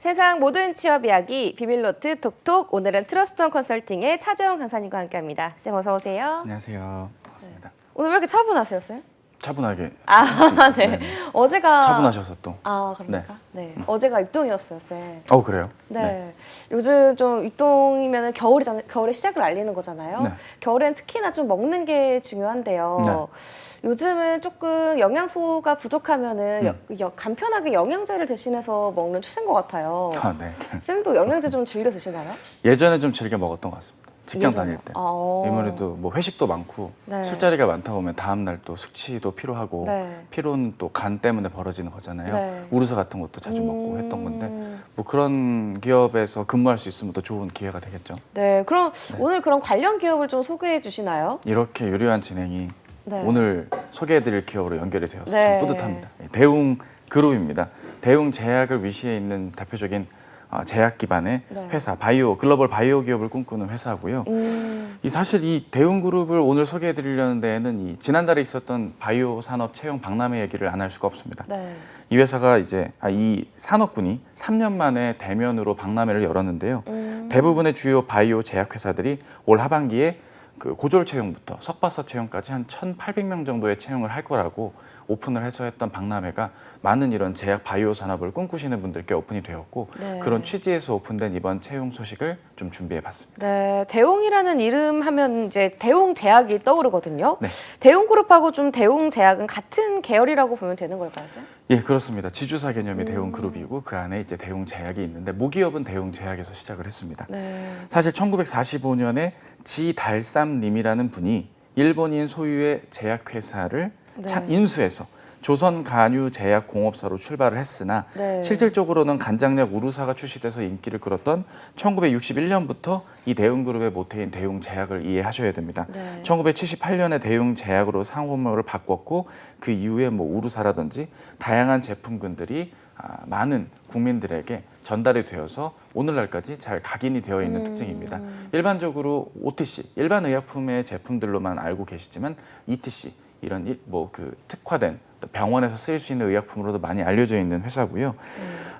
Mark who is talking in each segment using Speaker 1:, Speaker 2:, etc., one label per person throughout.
Speaker 1: 세상 모든 취업 이야기 비밀노트 톡톡. 오늘은 트러스트원 컨설팅의 차재원 강사님과 함께합니다. 쌤 어서 오세요.
Speaker 2: 안녕하세요. 반갑습니다.
Speaker 1: 오늘 왜 이렇게 차분하세요, 쌤?
Speaker 2: 차분하게.
Speaker 1: 네.
Speaker 2: 네네.
Speaker 1: 어제가
Speaker 2: 차분하셔서 또.
Speaker 1: 그럽니까? 네. 어제가 입동이었어요, 쌤.
Speaker 2: 그래요?
Speaker 1: 네. 요즘 좀 입동이면 겨울의 시작을 알리는 거잖아요.
Speaker 2: 네.
Speaker 1: 겨울엔 특히나 좀 먹는 게 중요한데요.
Speaker 2: 네.
Speaker 1: 요즘은 조금 영양소가 부족하면은 간편하게 영양제를 대신해서 먹는 추세인 것 같아요.
Speaker 2: 네.
Speaker 1: 쌤도 영양제 좀 즐겨 드시나요?
Speaker 2: 예전에 좀 즐겨 먹었던 것 같습니다. 직장
Speaker 1: 예전에?
Speaker 2: 다닐 때.
Speaker 1: 아.
Speaker 2: 아무래도 뭐 회식도 많고
Speaker 1: 네.
Speaker 2: 술자리가 많다 보면 다음 날 또 숙취도 필요하고
Speaker 1: 네.
Speaker 2: 피로는 또 간 때문에 벌어지는 거잖아요.
Speaker 1: 네.
Speaker 2: 우루사 같은 것도 자주 먹고 했던 건데 뭐 그런 기업에서 근무할 수 있으면 더 좋은 기회가 되겠죠.
Speaker 1: 네. 그럼 오늘 그런 관련 기업을 좀 소개해 주시나요?
Speaker 2: 이렇게 유려한 진행이
Speaker 1: 네.
Speaker 2: 오늘 소개해드릴 기업으로 연결이 되어서
Speaker 1: 네.
Speaker 2: 참 뿌듯합니다. 대웅 그룹입니다. 대웅 제약을 위시해 있는 대표적인 제약 기반의
Speaker 1: 네.
Speaker 2: 회사, 글로벌 바이오 기업을 꿈꾸는 회사고요. 사실 이 대웅 그룹을 오늘 소개해드리려는 데에는 이 지난달에 있었던 바이오 산업 채용 박람회 얘기를 안 할 수가 없습니다.
Speaker 1: 네.
Speaker 2: 이 회사가 이 산업군이 3년 만에 대면으로 박람회를 열었는데요. 대부분의 주요 바이오 제약 회사들이 올 하반기에 그 고졸 채용부터 석박사 채용까지 한 1,800명 정도의 채용을 할 거라고 오픈을 해서 했던 박람회가 많은 이런 제약 바이오 산업을 꿈꾸시는 분들께 오픈이 되었고
Speaker 1: 네.
Speaker 2: 그런 취지에서 오픈된 이번 채용 소식을 좀 준비해 봤습니다.
Speaker 1: 네, 대웅이라는 이름 하면 이제 대웅 제약이 떠오르거든요.
Speaker 2: 네.
Speaker 1: 대웅 그룹하고 좀 대웅 제약은 같은 계열이라고 보면 되는 걸까요, 쌤?
Speaker 2: 예, 그렇습니다. 지주사 개념의 대웅 그룹이고 그 안에 이제 대웅 제약이 있는데 모기업은 대웅 제약에서 시작을 했습니다.
Speaker 1: 네.
Speaker 2: 사실 1945년에 지달삼님이라는 분이 일본인 소유의 제약회사를
Speaker 1: 네.
Speaker 2: 인수해서 조선간유제약공업사로 출발을 했으나
Speaker 1: 네.
Speaker 2: 실질적으로는 간장약 우루사가 출시돼서 인기를 끌었던 1961년부터 이 대웅그룹의 모태인 대웅제약을 이해하셔야 됩니다.
Speaker 1: 네.
Speaker 2: 1978년에 대웅제약으로 상호명을 바꿨고 그 이후에 뭐 우루사라든지 다양한 제품군들이 많은 국민들에게 전달이 되어서 오늘날까지 잘 각인이 되어 있는 특징입니다. 일반적으로 OTC, 일반 의약품의 제품들로만 알고 계시지만 ETC, 이런 특화된 병원에서 쓰일 수 있는 의약품으로도 많이 알려져 있는 회사고요.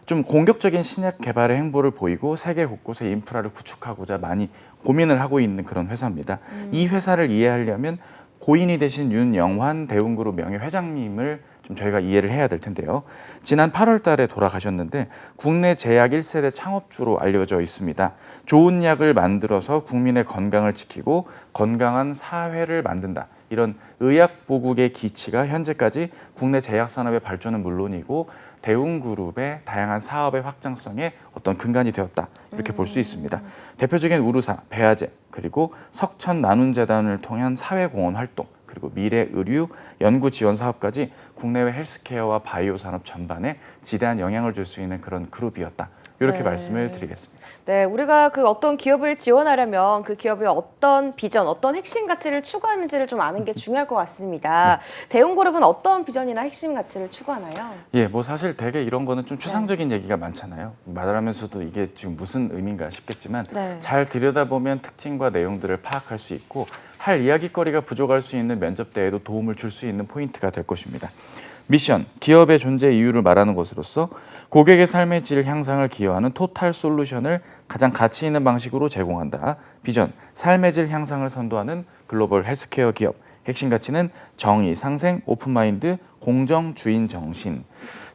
Speaker 2: 좀 공격적인 신약 개발의 행보를 보이고 세계 곳곳에 인프라를 구축하고자 많이 고민을 하고 있는 그런 회사입니다. 이 회사를 이해하려면 고인이 되신 윤영환 대웅그룹 명예회장님을 좀 저희가 이해를 해야 될 텐데요. 지난 8월 달에 돌아가셨는데 국내 제약 1세대 창업주로 알려져 있습니다. 좋은 약을 만들어서 국민의 건강을 지키고 건강한 사회를 만든다. 이런 의약보국의 기치가 현재까지 국내 제약산업의 발전은 물론이고 대웅그룹의 다양한 사업의 확장성에 어떤 근간이 되었다. 이렇게 볼 수 있습니다. 대표적인 우루사, 배아제, 그리고 석천나눔재단을 통한 사회공헌 활동, 그리고 미래의료 연구 지원 사업까지 국내외 헬스케어와 바이오 산업 전반에 지대한 영향을 줄 수 있는 그런 그룹이었다. 이렇게
Speaker 1: 네.
Speaker 2: 말씀을 드리겠습니다.
Speaker 1: 네, 우리가 그 어떤 기업을 지원하려면 그 기업의 어떤 비전, 어떤 핵심 가치를 추구하는지를 좀 아는 게 중요할 것 같습니다. 대웅그룹은 어떤 비전이나 핵심 가치를 추구하나요?
Speaker 2: 예, 뭐 사실 되게 이런 거는 좀 추상적인 얘기가 많잖아요. 말하면서도 이게 지금 무슨 의미인가 싶겠지만
Speaker 1: 네.
Speaker 2: 잘 들여다보면 특징과 내용들을 파악할 수 있고 할 이야기거리가 부족할 수 있는 면접대에도 도움을 줄 수 있는 포인트가 될 것입니다. 미션, 기업의 존재 이유를 말하는 것으로서 고객의 삶의 질 향상을 기여하는 토탈 솔루션을 가장 가치 있는 방식으로 제공한다. 비전, 삶의 질 향상을 선도하는 글로벌 헬스케어 기업. 핵심 가치는 정의, 상생, 오픈마인드, 공정, 주인 정신.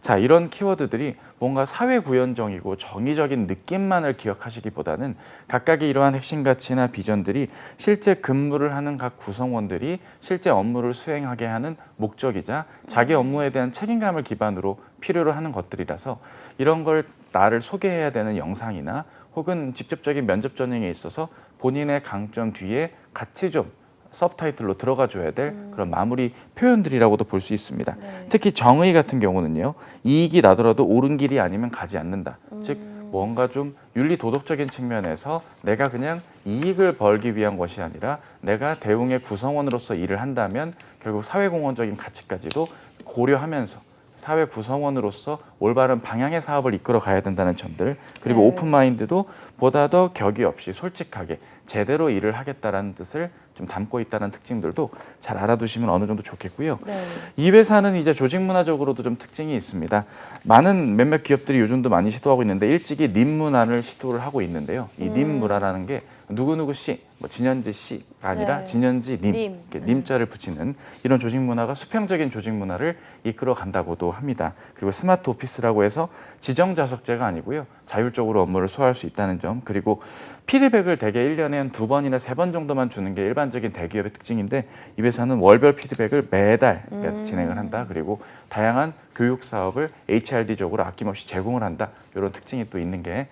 Speaker 2: 자, 이런 키워드들이 뭔가 사회 구현적이고 정의적인 느낌만을 기억하시기보다는 각각의 이러한 핵심 가치나 비전들이 실제 근무를 하는 각 구성원들이 실제 업무를 수행하게 하는 목적이자 자기 업무에 대한 책임감을 기반으로 필요로 하는 것들이라서 이런 걸 나를 소개해야 되는 영상이나 혹은 직접적인 면접 전형에 있어서 본인의 강점 뒤에 같이 좀 서브타이틀로 들어가 줘야 될 그런 마무리 표현들이라고도 볼 수 있습니다.
Speaker 1: 네.
Speaker 2: 특히 정의 같은 경우는요. 이익이 나더라도 옳은 길이 아니면 가지 않는다. 즉 뭔가 좀 윤리 도덕적인 측면에서 내가 그냥 이익을 벌기 위한 것이 아니라 내가 대웅의 구성원으로서 일을 한다면 결국 사회공헌적인 가치까지도 고려하면서 사회 구성원으로서 올바른 방향의 사업을 이끌어 가야 된다는 점들, 그리고
Speaker 1: 네.
Speaker 2: 오픈마인드도 보다 더 격의 없이 솔직하게 제대로 일을 하겠다라는 뜻을 좀 좀 담고 있다는 특징들도 잘 알아두시면 어느 정도 좋겠고요.
Speaker 1: 네.
Speaker 2: 이 회사는 이제 조직 문화적으로도 좀 특징이 있습니다. 많은 몇몇 기업들이 요즘도 많이 시도하고 있는데 일찍이 님 문화를 시도를 하고 있는데요. 이 님 문화라는 게 누구누구 씨, 뭐 진현지 씨가 아니라
Speaker 1: 네.
Speaker 2: 진현지 님,
Speaker 1: 님.
Speaker 2: 이렇게 님자를 붙이는 이런 조직 문화가 수평적인 조직 문화를 이끌어 간다고도 합니다. 그리고 스마트 오피스라고 해서 지정 좌석제가 아니고요. 자율적으로 업무를 소화할 수 있다는 점, 그리고 피드백을 대개 1년에 한 2번이나 3번 정도만 주는 게 일반적인 대기업의 특징인데 이 회사는 월별 피드백을 매달 진행을 한다. 그리고 다양한 교육 사업을 HRD적으로 아낌없이 제공을 한다. 이런 특징이 또 있는 게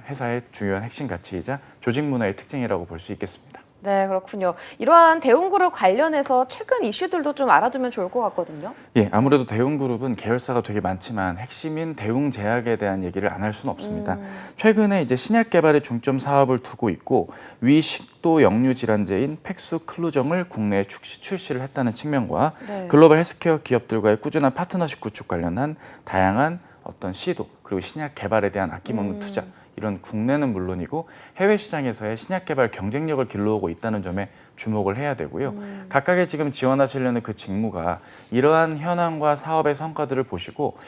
Speaker 2: 회사의 중요한 핵심 가치이자 조직 문화의 특징이라고 볼 수 있겠습니다.
Speaker 1: 네, 그렇군요. 이러한 대웅그룹 관련해서 최근 이슈들도 좀 알아두면 좋을 것 같거든요.
Speaker 2: 예, 아무래도 대웅그룹은 계열사가 되게 많지만 핵심인 대웅제약에 대한 얘기를 안 할 수는 없습니다. 최근에 이제 신약 개발에 중점 사업을 두고 있고 위식도 역류 질환제인 팩수클루정을 국내에 출시를 했다는 측면과
Speaker 1: 네.
Speaker 2: 글로벌 헬스케어 기업들과의 꾸준한 파트너십 구축 관련한 다양한 어떤 시도 그리고 신약 개발에 대한 아낌없는 투자 이런 국내는 물론이고 해외 시장에서의 신약 개발 경쟁력을 길러오고 있다는 점에 주목을 해야 되고요. 각각의 지금 지원하시려는 그 직무가 이러한 현황과 사업의 성과들을 보시고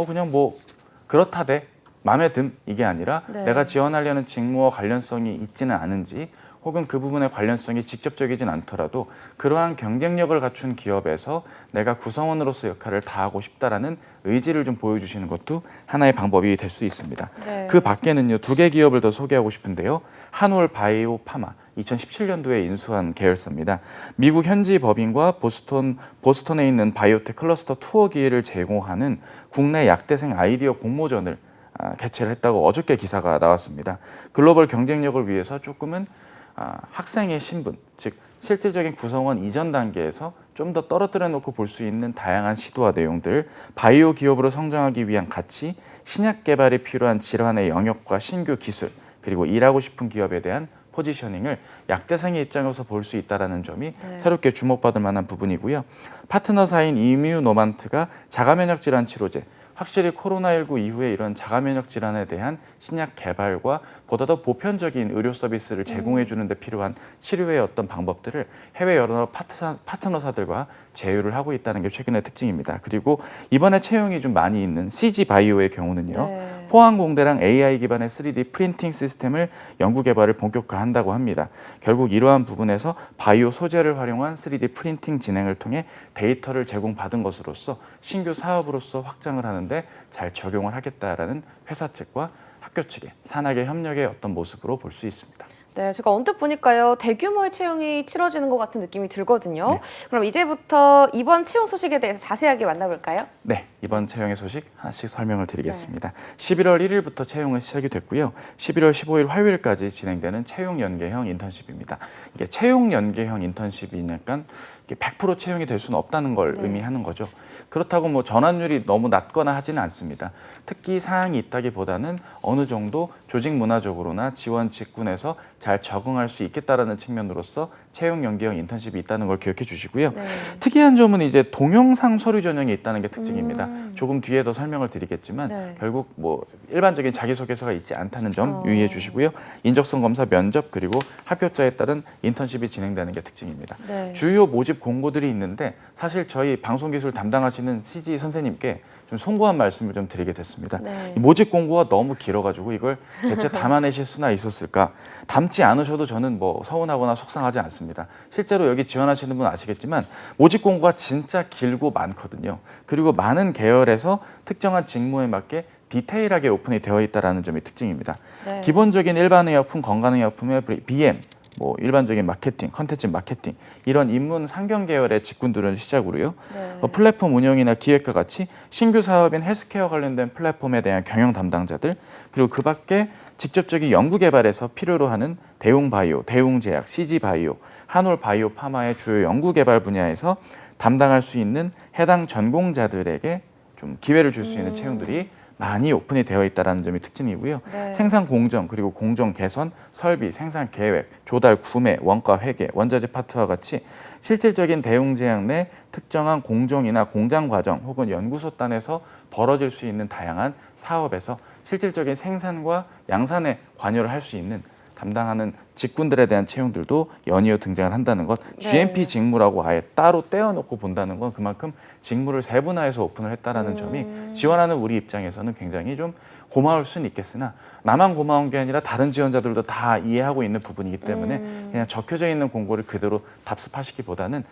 Speaker 2: 그냥 뭐 그렇다대 마음에 든 이게 아니라
Speaker 1: 네.
Speaker 2: 내가 지원하려는 직무와 관련성이 있지는 않은지 혹은 그 부분의 관련성이 직접적이진 않더라도 그러한 경쟁력을 갖춘 기업에서 내가 구성원으로서 역할을 다하고 싶다라는 의지를 좀 보여주시는 것도 하나의 방법이 될 수 있습니다.
Speaker 1: 네.
Speaker 2: 그 밖에는요, 2개 기업을 더 소개하고 싶은데요. 한올 바이오 파마 2017년도에 인수한 계열사입니다. 미국 현지 법인과 보스턴에 있는 바이오텍 클러스터 투어 기회를 제공하는 국내 약대생 아이디어 공모전을 개최를 했다고 어저께 기사가 나왔습니다. 글로벌 경쟁력을 위해서 조금은 학생의 신분, 즉 실질적인 구성원 이전 단계에서 좀 더 떨어뜨려 놓고 볼 수 있는 다양한 시도와 내용들, 바이오 기업으로 성장하기 위한 가치, 신약 개발에 필요한 질환의 영역과 신규 기술, 그리고 일하고 싶은 기업에 대한 포지셔닝을 약대생의 입장에서 볼 수 있다는 점이 새롭게 주목받을 만한 부분이고요. 파트너사인 이뮤노만트가 자가면역 질환 치료제, 확실히 코로나19 이후에 이런 자가면역 질환에 대한 신약 개발과 보다 더 보편적인 의료 서비스를 제공해 주는 데 필요한 치료의 어떤 방법들을 해외 여러 파트너사들과 제휴를 하고 있다는 게 최근의 특징입니다. 그리고 이번에 채용이 좀 많이 있는 CG바이오의 경우는요.
Speaker 1: 네.
Speaker 2: 포항공대랑 AI 기반의 3D 프린팅 시스템을 연구 개발을 본격화한다고 합니다. 결국 이러한 부분에서 바이오 소재를 활용한 3D 프린팅 진행을 통해 데이터를 제공받은 것으로서 신규 사업으로서 확장을 하는데 잘 적용을 하겠다라는 회사 측과 학교 측의 산학의 협력의 어떤 모습으로 볼 수 있습니다.
Speaker 1: 네, 제가 언뜻 보니까요, 대규모의 채용이 치러지는 것 같은 느낌이 들거든요. 그럼 이제부터 이번 채용 소식에 대해서 자세하게 만나볼까요?
Speaker 2: 네, 이번 채용의 소식 하나씩 설명을 드리겠습니다. 11월 1일부터 채용은 시작이 됐고요. 11월 15일 화요일까지 진행되는 채용 연계형 인턴십입니다. 이게 채용 연계형 인턴십이니까 100% 채용이 될 수는 없다는 걸 의미하는 거죠. 그렇다고 뭐 전환율이 너무 낮거나 하지는 않습니다. 특기 사항이 있다기보다는 어느 정도 조직 문화적으로나 지원 직군에서 잘 적응할 수 있겠다라는 측면으로서 채용 연계형 인턴십이 있다는 걸 기억해 주시고요.
Speaker 1: 네.
Speaker 2: 특이한 점은 이제 동영상 서류 전형이 있다는 게 특징입니다. 조금 뒤에 더 설명을 드리겠지만
Speaker 1: 네.
Speaker 2: 결국 뭐 일반적인 자기소개서가 있지 않다는 점 유의해 주시고요. 인적성 검사 면접 그리고 합격자에 따른 인턴십이 진행되는 게 특징입니다.
Speaker 1: 네.
Speaker 2: 주요 모집 공고들이 있는데 사실 저희 방송기술 담당하시는 CG 선생님께 좀 송구한 말씀을 좀 드리게 됐습니다.
Speaker 1: 네.
Speaker 2: 이 모집 공고가 너무 길어가지고 이걸 대체 담아내실 수나 있었을까? 담지 않으셔도 저는 뭐 서운하거나 속상하지 않습니다. 실제로 여기 지원하시는 분 아시겠지만 모집 공고가 진짜 길고 많거든요. 그리고 많은 계열에서 특정한 직무에 맞게 디테일하게 오픈이 되어 있다는 점이 특징입니다.
Speaker 1: 네.
Speaker 2: 기본적인 일반의약품, 건강의약품의 BM, 뭐 일반적인 마케팅, 컨텐츠 마케팅 이런 인문 상경 계열의 직군들은 시작으로요.
Speaker 1: 네.
Speaker 2: 플랫폼 운영이나 기획과 같이 신규 사업인 헬스케어 관련된 플랫폼에 대한 경영 담당자들 그리고 그 밖에 직접적인 연구 개발에서 필요로 하는 대웅바이오, 대웅제약, CG바이오, 한올바이오 파마의 주요 연구 개발 분야에서 담당할 수 있는 해당 전공자들에게 좀 기회를 줄 수 있는 채용들이 많이 오픈이 되어 있다는 점이 특징이고요.
Speaker 1: 네.
Speaker 2: 생산 공정 그리고 공정 개선, 설비, 생산 계획, 조달, 구매, 원가 회계, 원자재 파트와 같이 실질적인 대웅제약 내 특정한 공정이나 공장 과정 혹은 연구소단에서 벌어질 수 있는 다양한 사업에서 실질적인 생산과 양산에 관여를 할 수 있는 담당하는 직군들에 대한 채용들도 연이어 등장을 한다는 것. GMP 직무라고 아예 따로 떼어놓고 본다는 건 그만큼 직무를 세분화해서 오픈을 했다라는 점이 지원하는 우리 입장에서는 굉장히 좀 고마울 수는 있겠으나 나만 고마운 게 아니라 다른 지원자들도 다 이해하고 있는 부분이기 때문에 그냥 적혀져 있는 공고를 그대로 답습하시기보다는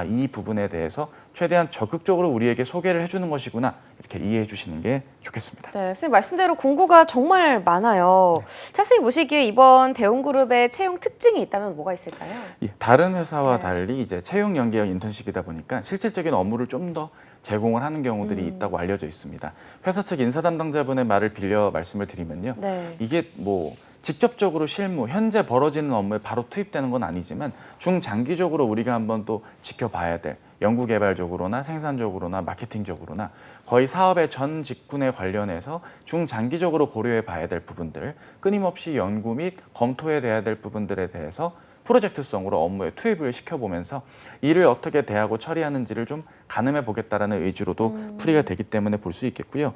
Speaker 2: 이 부분에 대해서 최대한 적극적으로 우리에게 소개를 해주는 것이구나 이렇게 이해해 주시는 게 좋겠습니다.
Speaker 1: 네, 선생님 말씀대로 공고가 정말 많아요. 차 선생님 보시기에 이번 대웅그룹의 채용 특징이 있다면 뭐가 있을까요?
Speaker 2: 예, 다른 회사와 달리 이제 채용 연계형 인턴십이다 보니까 실질적인 업무를 좀 더 제공을 하는 경우들이 있다고 알려져 있습니다. 회사 측 인사 담당자분의 말을 빌려 말씀을 드리면요.
Speaker 1: 네.
Speaker 2: 이게 뭐 직접적으로 실무, 현재 벌어지는 업무에 바로 투입되는 건 아니지만 중장기적으로 우리가 한번 또 지켜봐야 될 연구개발적으로나 생산적으로나 마케팅적으로나 거의 사업의 전 직군에 관련해서 중장기적으로 고려해 봐야 될 부분들, 끊임없이 연구 및 검토해 돼야 될 부분들에 대해서 프로젝트성으로 업무에 투입을 시켜보면서 이를 어떻게 대하고 처리하는지를 좀 가늠해 보겠다라는 의지로도 풀이가 되기 때문에 볼 수 있겠고요.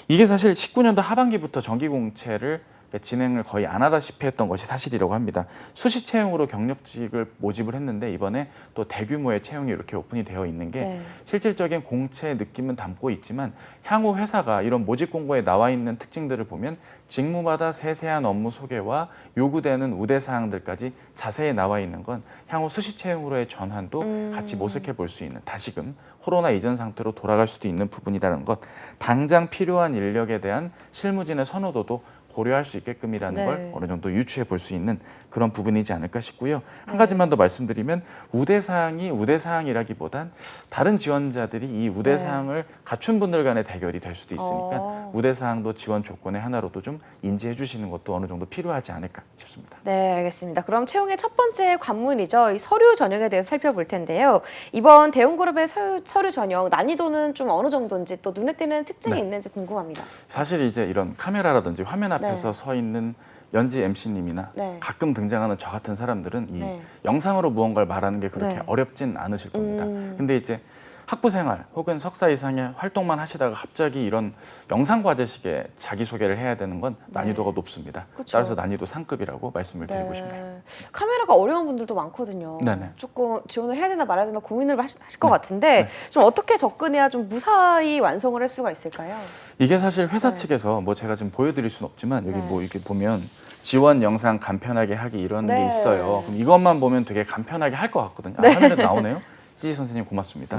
Speaker 2: 이게 사실 19년도 하반기부터 정기공채를 진행을 거의 안 하다시피 했던 것이 사실이라고 합니다. 수시 채용으로 경력직을 모집을 했는데 이번에 또 대규모의 채용이 이렇게 오픈이 되어 있는 게 실질적인 공채의 느낌은 담고 있지만 향후 회사가 이런 모집 공고에 나와 있는 특징들을 보면 직무마다 세세한 업무 소개와 요구되는 우대 사항들까지 자세히 나와 있는 건 향후 수시 채용으로의 전환도 같이 모색해 볼 수 있는 다시금 코로나 이전 상태로 돌아갈 수도 있는 부분이라는 것, 당장 필요한 인력에 대한 실무진의 선호도도 고려할 수 있게끔이라는 걸 어느 정도 유추해 볼 수 있는 그런 부분이지 않을까 싶고요. 한 가지만 더 말씀드리면 우대사항이 우대사항이라기보단 다른 지원자들이 이 우대사항을 갖춘 분들 간의 대결이 될 수도 있으니까 우대사항도 지원 조건의 하나로도 좀 인지해 주시는 것도 어느 정도 필요하지 않을까 싶습니다.
Speaker 1: 네, 알겠습니다. 그럼 채용의 첫 번째 관문이죠. 이 서류 전형에 대해서 살펴볼 텐데요. 이번 대웅그룹의 서류 전형 난이도는 좀 어느 정도인지 또 눈에 띄는 특징이 있는지 궁금합니다.
Speaker 2: 사실 이제 이런 카메라라든지 화면 앞에서 서 있는 연지 MC님이나 가끔 등장하는 저 같은 사람들은 이 영상으로 무언가를 말하는 게 그렇게 어렵진 않으실 겁니다. 근데 이제 학부 생활 혹은 석사 이상의 활동만 하시다가 갑자기 이런 영상 과제식의 자기소개를 해야 되는 건 난이도가 높습니다.
Speaker 1: 그쵸.
Speaker 2: 따라서 난이도 상급이라고 말씀을 드리고 싶네요.
Speaker 1: 카메라가 어려운 분들도 많거든요.
Speaker 2: 네네.
Speaker 1: 조금 지원을 해야 되나 말아야 되나 고민을 하실 것 같은데 좀 어떻게 접근해야 좀 무사히 완성을 할 수가 있을까요?
Speaker 2: 이게 사실 회사 측에서 뭐 제가 지금 보여드릴 수는 없지만 여기 뭐 이렇게 보면 지원 영상 간편하게 하기 이런 게 있어요. 그럼 이것만 보면 되게 간편하게 할 것 같거든요. 화면에 나오네요. 희지 선생님 고맙습니다.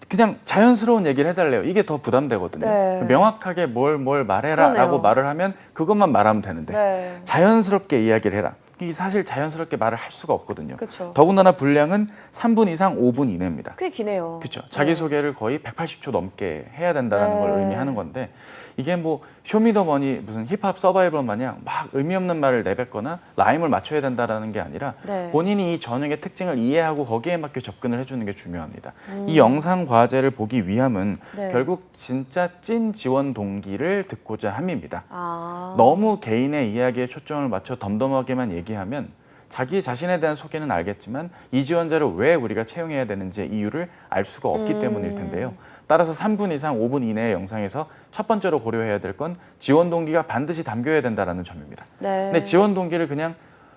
Speaker 2: 그냥 자연스러운 얘기를 해달래요. 이게 더 부담되거든요. 명확하게 뭘 말해라 라고 말을 하면 그것만 말하면 되는데 자연스럽게 이야기를 해라. 이게 사실 자연스럽게 말을 할 수가 없거든요.
Speaker 1: 그쵸.
Speaker 2: 더군다나 분량은 3분 이상 5분 이내입니다.
Speaker 1: 꽤 기네요.
Speaker 2: 그렇죠. 자기소개를 거의 180초 넘게 해야 된다는 걸 의미하는 건데 이게 뭐 쇼미더머니 무슨 힙합 서바이벌 마냥 막 의미 없는 말을 내뱉거나 라임을 맞춰야 된다는 게 아니라 본인이 이 전형의 특징을 이해하고 거기에 맞게 접근을 해주는 게 중요합니다. 이 영상 과제를 보기 위함은 결국 진짜 찐 지원 동기를 듣고자 함입니다. 너무 개인의 이야기에 초점을 맞춰 덤덤하게만 얘기하면 자기 자신에 대한 소개는 알겠지만 이 지원자를 왜 우리가 채용해야 되는지의 이유를 알 수가 없기 때문일 텐데요. 따라서 3분 이상 5분 이내의 영상에서 첫 번째로 고려해야 될 건 지원 동기가 반드시 담겨야 된다는 점입니다. 근데 지원 동기를 그냥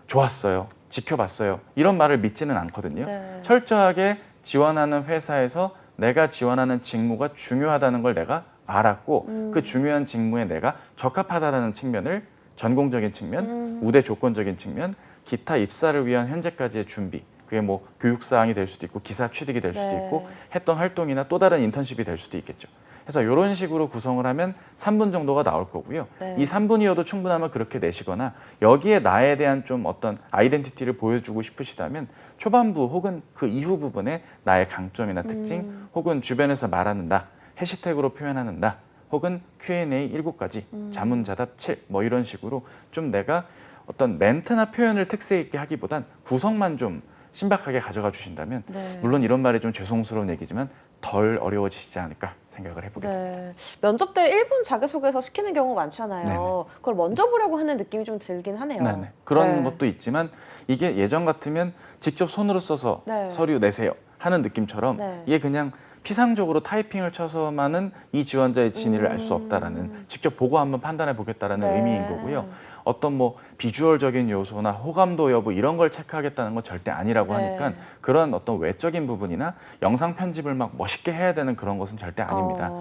Speaker 2: 좋았어요, 지켜봤어요 이런 말을 믿지는 않거든요. 철저하게 지원하는 회사에서 내가 지원하는 직무가 중요하다는 걸 내가 알았고 그 중요한 직무에 내가 적합하다는 측면을 전공적인 측면, 우대 조건적인 측면, 기타 입사를 위한 현재까지의 준비, 그게 뭐 교육사항이 될 수도 있고 기사 취득이 될 수도 있고 했던 활동이나 또 다른 인턴십이 될 수도 있겠죠. 그래서 이런 식으로 구성을 하면 3분 정도가 나올 거고요. 이 3분이어도 충분하면 그렇게 내시거나 여기에 나에 대한 좀 어떤 아이덴티티를 보여주고 싶으시다면 초반부 혹은 그 이후 부분에 나의 강점이나 특징 혹은 주변에서 말하는 나, 해시태그로 표현하는 나 혹은 Q&A 7가지, 자문자답 7 뭐 이런 식으로 좀 내가 어떤 멘트나 표현을 특색 있게 하기보단 구성만 좀 신박하게 가져가 주신다면 물론 이런 말이 좀 죄송스러운 얘기지만 덜 어려워지시지 않을까 생각을 해보게 됩니다.
Speaker 1: 면접 때 1분 자기소개서 시키는 경우 많잖아요. 그걸 먼저 보려고 하는 느낌이 좀 들긴 하네요.
Speaker 2: 그런 것도 있지만 이게 예전 같으면 직접 손으로 써서 서류 내세요 하는 느낌처럼 이게 그냥 피상적으로 타이핑을 쳐서만은 이 지원자의 진위를 알 수 없다라는 직접 보고 한번 판단해 보겠다라는
Speaker 1: 네.
Speaker 2: 의미인 거고요. 어떤 뭐 비주얼적인 요소나 호감도 여부 이런 걸 체크하겠다는 건 절대 아니라고
Speaker 1: 네.
Speaker 2: 하니까 그런 어떤 외적인 부분이나 영상 편집을 막 멋있게 해야 되는 그런 것은 절대 아닙니다.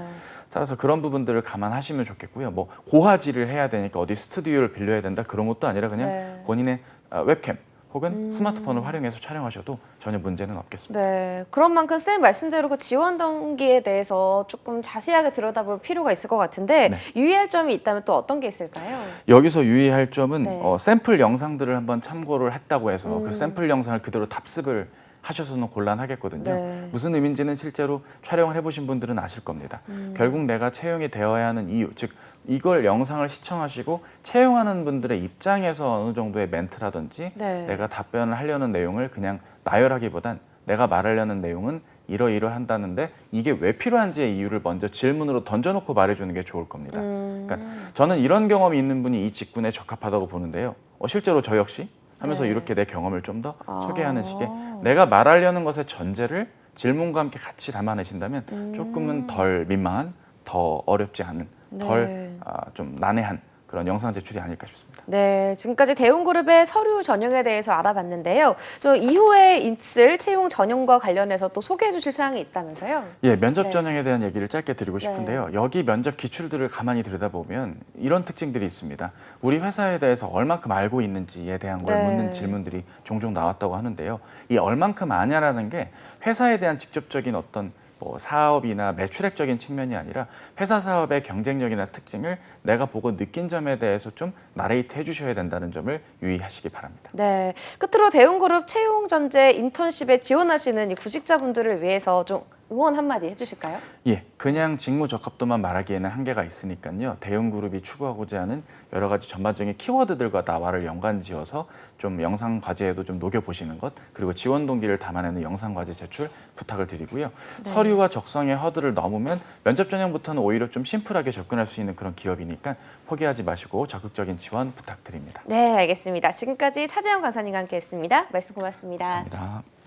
Speaker 2: 따라서 그런 부분들을 감안하시면 좋겠고요. 뭐 고화질을 해야 되니까 어디 스튜디오를 빌려야 된다 그런 것도 아니라 그냥
Speaker 1: 네.
Speaker 2: 본인의 웹캠 혹은 스마트폰을 활용해서 촬영하셔도 전혀 문제는 없겠습니다.
Speaker 1: 네, 그런 만큼 쌤 말씀대로 그 지원 동기에 대해서 조금 자세하게 들여다볼 필요가 있을 것 같은데
Speaker 2: 네.
Speaker 1: 유의할 점이 있다면 또 어떤 게 있을까요?
Speaker 2: 여기서 유의할 점은
Speaker 1: 네.
Speaker 2: 샘플 영상들을 한번 참고를 했다고 해서 그 샘플 영상을 그대로 답습을 하셔서는 곤란하겠거든요.
Speaker 1: 네.
Speaker 2: 무슨 의미인지는 실제로 촬영을 해보신 분들은 아실 겁니다. 결국 내가 채용이 되어야 하는 이유, 즉 이걸 영상을 시청하시고 채용하는 분들의 입장에서 어느 정도의 멘트라든지
Speaker 1: 네.
Speaker 2: 내가 답변을 하려는 내용을 그냥 나열하기보단 내가 말하려는 내용은 이러이러한다는데 이게 왜 필요한지의 이유를 먼저 질문으로 던져놓고 말해주는 게 좋을 겁니다. 그러니까 저는 이런 경험이 있는 분이 이 직군에 적합하다고 보는데요. 실제로 저 역시 하면서
Speaker 1: 네.
Speaker 2: 이렇게 내 경험을 좀 더 소개하는 식의 내가 말하려는 것의 전제를 질문과 함께 같이 담아내신다면 조금은 덜 민망한, 더 어렵지 않은, 덜 좀 난해한 그런 영상 제출이 아닐까 싶습니다.
Speaker 1: 네, 지금까지 대웅그룹의 서류 전형에 대해서 알아봤는데요. 저 이후에 있을 채용 전형과 관련해서 또 소개해 주실 사항이 있다면서요?
Speaker 2: 예, 면접
Speaker 1: 네.
Speaker 2: 전형에 대한 얘기를 짧게 드리고 싶은데요. 여기 면접 기출들을 가만히 들여다보면 이런 특징들이 있습니다. 우리 회사에 대해서 얼만큼 알고 있는지에 대한 걸
Speaker 1: 네.
Speaker 2: 묻는 질문들이 종종 나왔다고 하는데요. 이 얼만큼 아냐라는 게 회사에 대한 직접적인 어떤 뭐 사업이나 매출액적인 측면이 아니라 회사 사업의 경쟁력이나 특징을 내가 보고 느낀 점에 대해서 좀 나레이트 해주셔야 된다는 점을 유의하시기 바랍니다.
Speaker 1: 네, 끝으로 대웅그룹 채용 전제 인턴십에 지원하시는 이 구직자분들을 위해서 좀 응원 한마디 해주실까요?
Speaker 2: 예, 그냥 직무 적합도만 말하기에는 한계가 있으니까요. 대웅그룹이 추구하고자 하는 여러 가지 전반적인 키워드들과 나와를 연관지어서 좀 영상 과제에도 좀 녹여보시는 것, 그리고 지원 동기를 담아내는 영상 과제 제출 부탁을 드리고요. 서류와 적성의 허들을 넘으면 면접 전형부터는 오히려 좀 심플하게 접근할 수 있는 그런 기업이니까 포기하지 마시고 적극적인 지원 부탁드립니다.
Speaker 1: 네, 알겠습니다. 지금까지 차재현 강사님과 함께했습니다. 말씀 고맙습니다.
Speaker 2: 감사합니다.